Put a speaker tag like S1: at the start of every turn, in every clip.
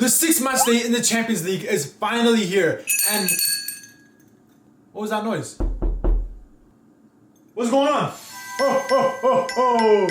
S1: The sixth match day in the Champions League is finally here, and what was that noise? What's going on? Ho ho ho ho!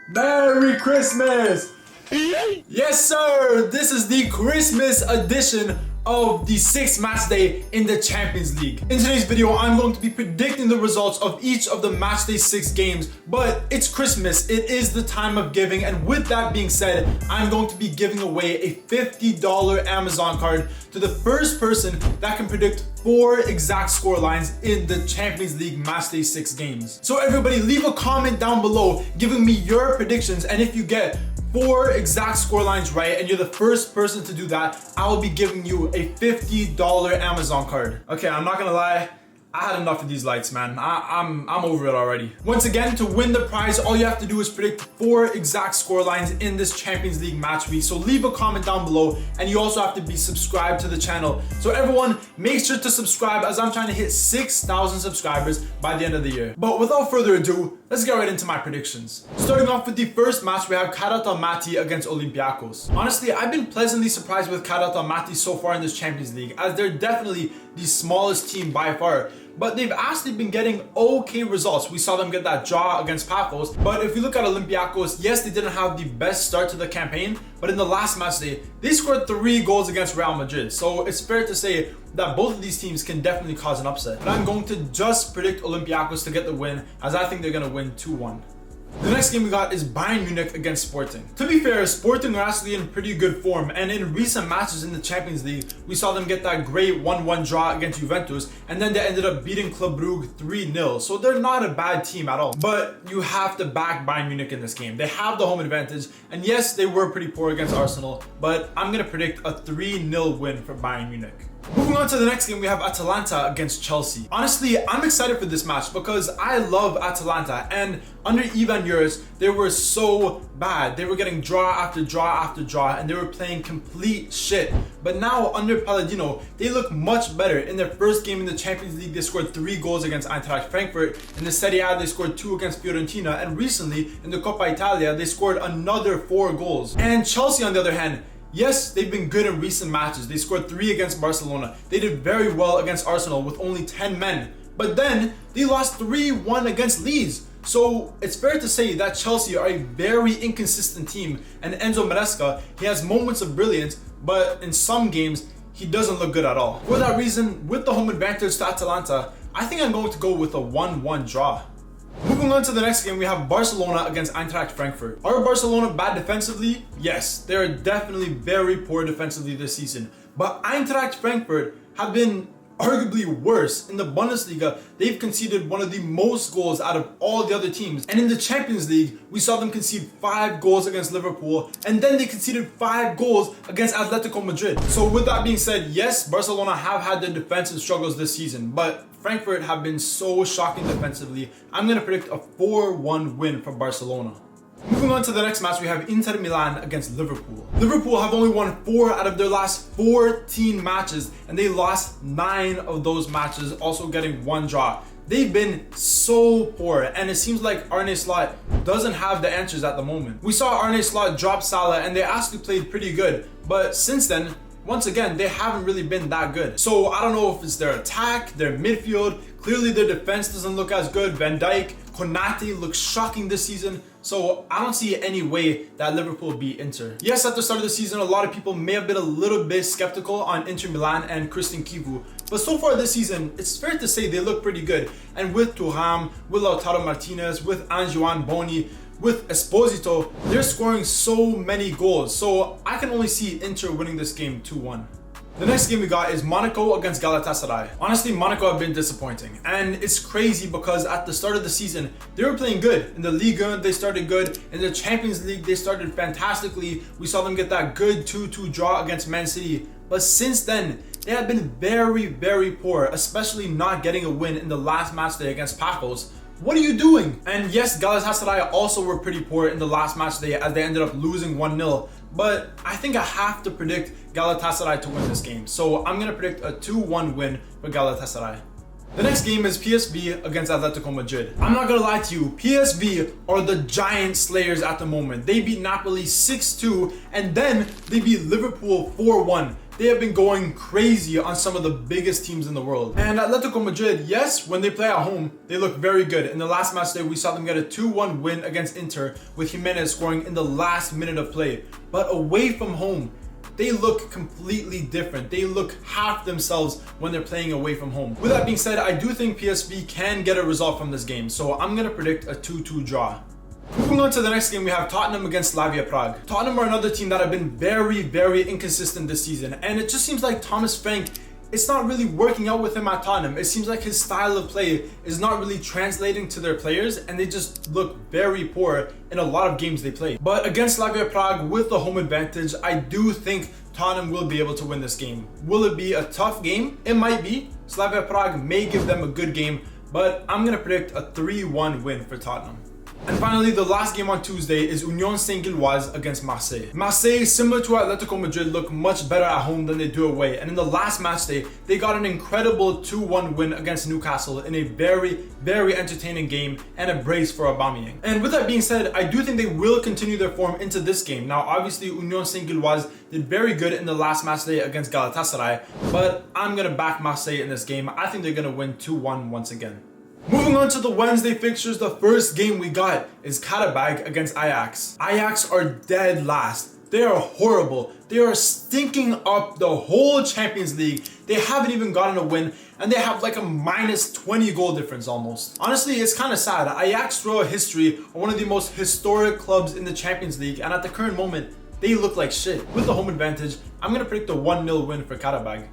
S1: Merry Christmas! Yes sir! This is the Christmas edition of the sixth match day in the Champions League. In today's video, I'm going to be predicting the results of each of the match day 6 games, but it's Christmas, it is the time of giving, and with that being said, I'm going to be giving away a $50 Amazon card to the first person that can predict 4 exact score lines in the Champions League match day 6 games. So everybody, leave a comment down below giving me your predictions, and if you get 4 exact score lines right and you're the first person to do that, I will be giving you a $50 Amazon card. Okay, I'm not gonna lie, I had enough of these lights, man. I'm over it already. Once again, to win the prize, all you have to do is predict 4 exact score lines in this Champions League match week. So leave a comment down below, and you also have to be subscribed to the channel. So everyone, make sure to subscribe as I'm trying to hit 6,000 subscribers by the end of the year. But without further ado, let's get right into my predictions. Starting off with the first match, we have Karat Almaty against Olympiacos. Honestly, I've been pleasantly surprised with Karat Almaty so far in this Champions League, as they're definitely the smallest team by far. But they've actually been getting okay results. We saw them get that draw against Paphos. But if you look at Olympiacos, yes, they didn't have the best start to the campaign, but in the last match day, they scored 3 goals against Real Madrid. So it's fair to say that both of these teams can definitely cause an upset. But I'm going to just predict Olympiacos to get the win, as I think they're going to win 2-1. The next game we got is Bayern Munich against Sporting. To be fair, Sporting are actually in pretty good form, and in recent matches in the Champions League, we saw them get that great 1-1 draw against Juventus, and then they ended up beating Club Brugge 3-0, so they're not a bad team at all. But you have to back Bayern Munich in this game. They have the home advantage, and yes, they were pretty poor against Arsenal, but I'm going to predict a 3-0 win for Bayern Munich. Moving on to the next game, we have Atalanta against Chelsea. Honestly, I'm excited for this match because I love Atalanta, and under Ivan Juras, they were so bad. They were getting draw after draw after draw, and they were playing complete shit. But now under Palladino, they look much better. In their first game in the Champions League, they scored 3 goals against Eintracht Frankfurt. In the Serie A, they scored 2 against Fiorentina, and recently in the Coppa Italia, they scored another 4 goals. And Chelsea, on the other hand, yes, they've been good in recent matches. They scored 3 against Barcelona. They did very well against Arsenal with only 10 men. But then, they lost 3-1 against Leeds. So, it's fair to say that Chelsea are a very inconsistent team. And Enzo Maresca, he has moments of brilliance, but in some games, he doesn't look good at all. For that reason, with the home advantage to Atalanta, I think I'm going to go with a 1-1 draw. Moving on to the next game, we have Barcelona against Eintracht Frankfurt. Are Barcelona bad defensively? Yes, they are definitely very poor defensively this season. But Eintracht Frankfurt have been arguably worse. In the Bundesliga, they've conceded one of the most goals out of all the other teams. And in the Champions League, we saw them concede 5 goals against Liverpool, and then they conceded 5 goals against Atletico Madrid. So with that being said, yes, Barcelona have had their defensive struggles this season, but Frankfurt have been so shocking defensively. I'm going to predict a 4-1 win for Barcelona. Moving on to the next match, we have Inter Milan against Liverpool. Liverpool have only won 4 out of their last 14 matches, and they lost 9 of those matches, also getting 1 draw. They've been so poor, and it seems like Arne Slot doesn't have the answers at the moment. We saw Arne Slot drop Salah, and they actually played pretty good, but since then, once again, they haven't really been that good. So I don't know if it's their attack, their midfield. Clearly their defense doesn't look as good. Van Dijk, Konate looks shocking this season. So I don't see any way that Liverpool beat Inter. Yes, at the start of the season, a lot of people may have been a little bit skeptical on Inter Milan and Christian Kivu. But so far this season, it's fair to say they look pretty good. And with Thuram, with Lautaro Martinez, with Anjuan Boni, with Esposito, they're scoring so many goals. So I can only see Inter winning this game 2-1. The next game we got is Monaco against Galatasaray. Honestly, Monaco have been disappointing. And it's crazy because at the start of the season, they were playing good. In the Liga, they started good. In the Champions League, they started fantastically. We saw them get that good 2-2 draw against Man City. But since then, they have been very, very poor, especially not getting a win in the last match day against Paphos. What are you doing? And yes, Galatasaray also were pretty poor in the last match day as they ended up losing 1-0. But I think I have to predict Galatasaray to win this game. So I'm going to predict a 2-1 win for Galatasaray. The next game is PSV against Atletico Madrid. I'm not gonna lie to you, PSV are the giant slayers at the moment. They beat Napoli 6-2 and then they beat Liverpool 4-1. They have been going crazy on some of the biggest teams in the world. And Atletico Madrid, yes, when they play at home, they look very good. In the last match day, we saw them get a 2-1 win against Inter with Jimenez scoring in the last minute of play. But away from home, they look completely different. They look half themselves when they're playing away from home. With that being said, I do think PSV can get a result from this game. So I'm gonna predict a 2-2 draw. Moving on to the next game, we have Tottenham against Slavia Prague. Tottenham are another team that have been very, very inconsistent this season. And it just seems like Thomas Frank, it's not really working out with him at Tottenham. It seems like his style of play is not really translating to their players and they just look very poor in a lot of games they play. But against Slavia Prague with the home advantage, I do think Tottenham will be able to win this game. Will it be a tough game? It might be. Slavia Prague may give them a good game, but I'm gonna predict a 3-1 win for Tottenham. And finally, the last game on Tuesday is Union Saint-Gilloise against Marseille. Marseille, similar to Atletico Madrid, look much better at home than they do away. And in the last match day, they got an incredible 2-1 win against Newcastle in a very, very entertaining game and a brace for Aubameyang. And with that being said, I do think they will continue their form into this game. Now, obviously, Union Saint-Gilloise did very good in the last match day against Galatasaray, but I'm going to back Marseille in this game. I think they're going to win 2-1 once again. Moving on to the Wednesday fixtures, the first game we got is Karabag against Ajax. Ajax are dead last. They are horrible. They are stinking up the whole Champions League. They haven't even gotten a win and they have like a minus 20 goal difference almost. Honestly, it's kind of sad. Ajax throw a history of one of the most historic clubs in the Champions League and at the current moment, they look like shit. With the home advantage, I'm going to predict a 1-0 win for Karabag.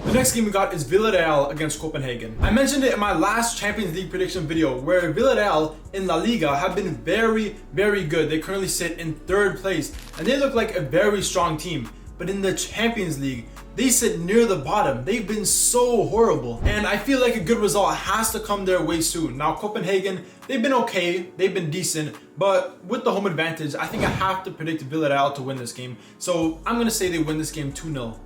S1: The next game we got is Villarreal against Copenhagen. I mentioned it in my last Champions League prediction video where Villarreal in La Liga have been very, very good. They currently sit in 3rd place and they look like a very strong team. But in the Champions League, they sit near the bottom. They've been so horrible. And I feel like a good result has to come their way soon. Now Copenhagen, they've been okay, they've been decent, but with the home advantage, I think I have to predict Villarreal to win this game. So I'm gonna say they win this game 2-0.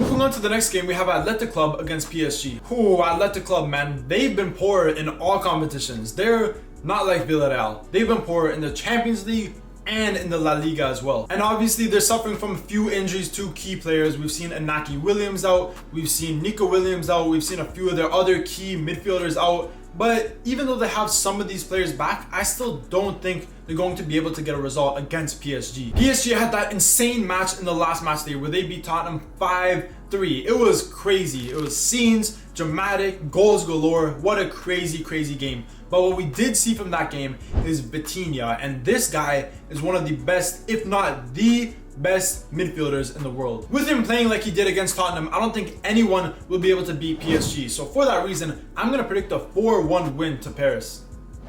S1: Moving on to the next game, we have Athletic Club against PSG. Ooh, Athletic Club, man. They've been poor in all competitions. They're not like Villarreal. They've been poor in the Champions League and in the La Liga as well. And obviously, they're suffering from a few injuries to key players. We've seen Inaki Williams out. We've seen Nico Williams out. We've seen a few of their other key midfielders out. But even though they have some of these players back, I still don't think they're going to be able to get a result against PSG. PSG had that insane match in the last match day where they beat Tottenham 5-3. It was crazy. It was scenes, dramatic, goals galore. What a crazy, crazy game. But what we did see from that game is Vitinha, and this guy is one of the best, if not the best midfielders in the world. With him playing like he did against Tottenham, I don't think anyone will be able to beat PSG. So for that reason, I'm going to predict a 4-1 win to Paris.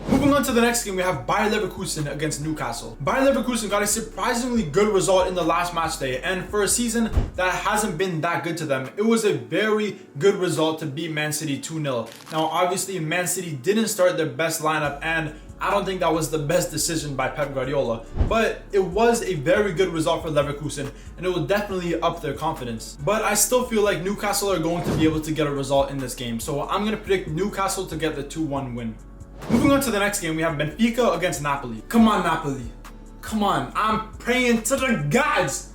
S1: Moving on to the next game, we have Bayer Leverkusen against Newcastle. Bayer Leverkusen got a surprisingly good result in the last match day, and for a season that hasn't been that good to them, it was a very good result to beat Man City 2-0. Now obviously Man City didn't start their best lineup, and I don't think that was the best decision by Pep Guardiola, but it was a very good result for Leverkusen and it will definitely up their confidence. But I still feel like Newcastle are going to be able to get a result in this game, so I'm going to predict Newcastle to get the 2-1 win. Moving on to the next game, we have Benfica against Napoli. Come on, Napoli. Come on, I'm praying to the gods.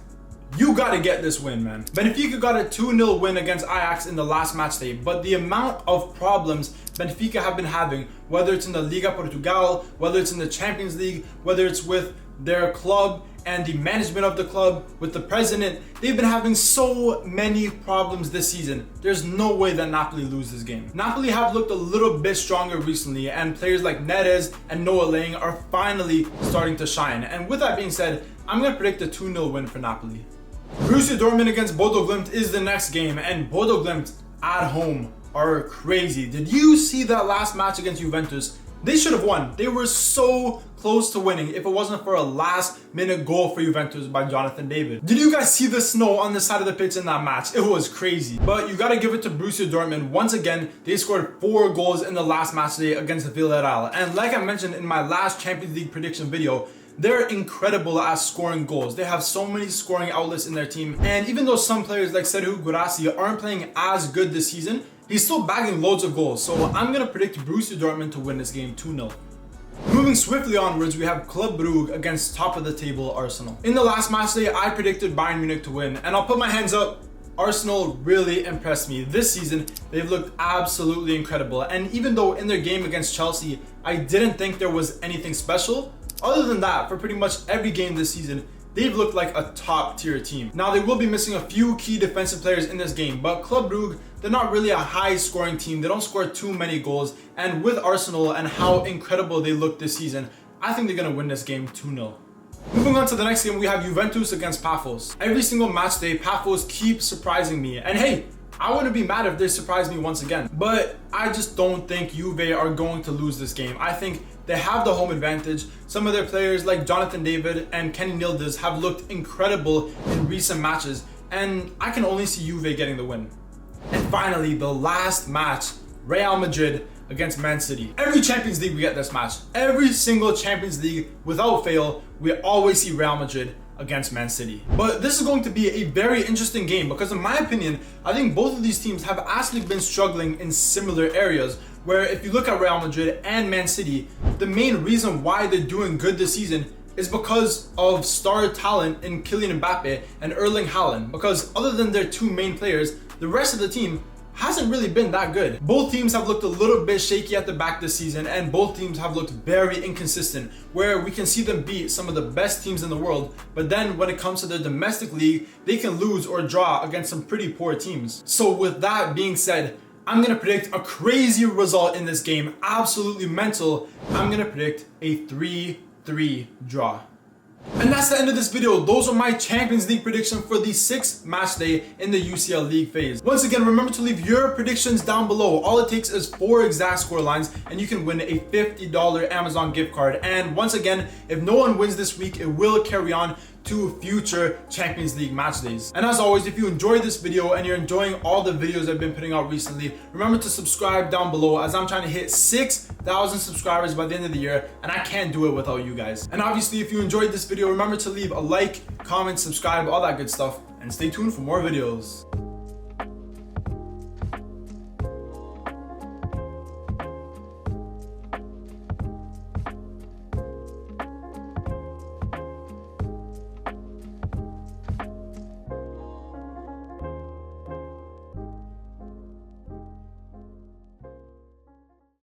S1: You gotta get this win, man. Benfica got a 2-0 win against Ajax in the last match day, but the amount of problems Benfica have been having, whether it's in the Liga Portugal, whether it's in the Champions League, whether it's with their club and the management of the club, with the president, they've been having so many problems this season. There's no way that Napoli lose this game. Napoli have looked a little bit stronger recently, and players like Neres and Noah Lang are finally starting to shine. And with that being said, I'm gonna predict a 2-0 win for Napoli. Borussia Dortmund against Bodo Glimt is the next game, and Bodo Glimt at home are crazy. Did you see that last match against Juventus? They should have won. They were so close to winning if it wasn't for a last-minute goal for Juventus by Jonathan David. Did you guys see the snow on the side of the pitch in that match? It was crazy. But you gotta give it to Borussia Dortmund. Once again, they scored 4 goals in the last match day against Villarreal. And like I mentioned in my last Champions League prediction video, they're incredible at scoring goals. They have so many scoring outlets in their team. And even though some players like Serhou Guirassy aren't playing as good this season, he's still bagging loads of goals. So I'm going to predict Borussia Dortmund to win this game 2-0. Moving swiftly onwards, we have Club Brugge against top of the table Arsenal. In the last match day, I predicted Bayern Munich to win, and I'll put my hands up. Arsenal really impressed me. This season, they've looked absolutely incredible. And even though in their game against Chelsea, I didn't think there was anything special, other than that, for pretty much every game this season, they've looked like a top tier team. Now, they will be missing a few key defensive players in this game, but Club Brugge, they're not really a high scoring team. They don't score too many goals. And with Arsenal and how incredible they look this season, I think they're going to win this game 2-0. Moving on to the next game, we have Juventus against Paphos. Every single match day, Paphos keeps surprising me. And hey, I wouldn't be mad if they surprised me once again. But I just don't think Juve are going to lose this game. I think they have the home advantage. Some of their players like Jonathan David and Kenny Yildiz have looked incredible in recent matches. And I can only see Juve getting the win. And finally, the last match, Real Madrid against Man City. Every Champions League we get this match. Every single Champions League, without fail, we always see Real Madrid against Man City. But this is going to be a very interesting game because in my opinion, I think both of these teams have actually been struggling in similar areas, where if you look at Real Madrid and Man City, the main reason why they're doing good this season is because of star talent in Kylian Mbappe and Erling Haaland. Because other than their two main players, the rest of the team hasn't really been that good. Both teams have looked a little bit shaky at the back this season, and both teams have looked very inconsistent, where we can see them beat some of the best teams in the world, but then when it comes to their domestic league, they can lose or draw against some pretty poor teams. So with that being said, I'm gonna predict a crazy result in this game, absolutely mental. I'm gonna predict a 3-3 draw. And that's the end of this video. Those are my Champions League predictions for the 6th match day in the UCL League phase. Once again, remember to leave your predictions down below. All it takes is 4 exact score lines and you can win a $50 Amazon gift card. And once again, if no one wins this week, it will carry on to future Champions League match days. And as always, if you enjoyed this video and you're enjoying all the videos I've been putting out recently, remember to subscribe down below, as I'm trying to hit 6,000 subscribers by the end of the year, and I can't do it without you guys. And obviously, if you enjoyed this video, remember to leave a like, comment, subscribe, all that good stuff, and stay tuned for more videos.